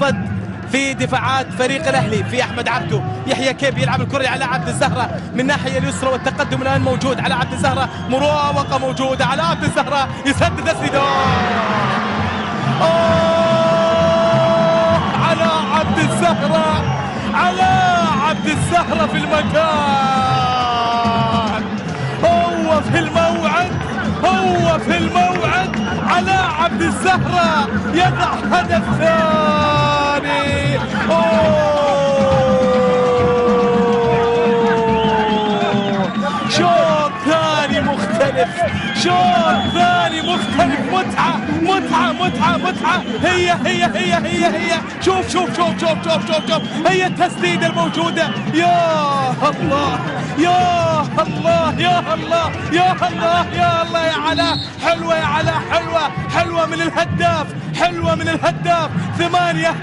الصد في دفاعات فريق الأهلي. في أحمد عبده، يحيى كيب يلعب الكرة على عبد الزهرة من الناحية اليسرى، والتقدم الآن موجود على عبد الزهرة، مراوغة موجودة على عبد الزهرة، يسدد تسديده على عبد الزهرة، على عبد الزهرة في المكان، هو في الموعد، هو في الموعد، على عبد الزهرة يضع هدف ثاني. شوط ثاني مختلف، شوط ثاني مختلف، متعة متعة متعة متعة. هي شوف شوف شوف شوف شوف شوف شوف، هي التسديدة الموجودة. يا الله يا الله يا الله يا الله يا الله يا علاء، حلوة يا علاء، حلوة حلوة من الهداف، حلوة من الهداف. 8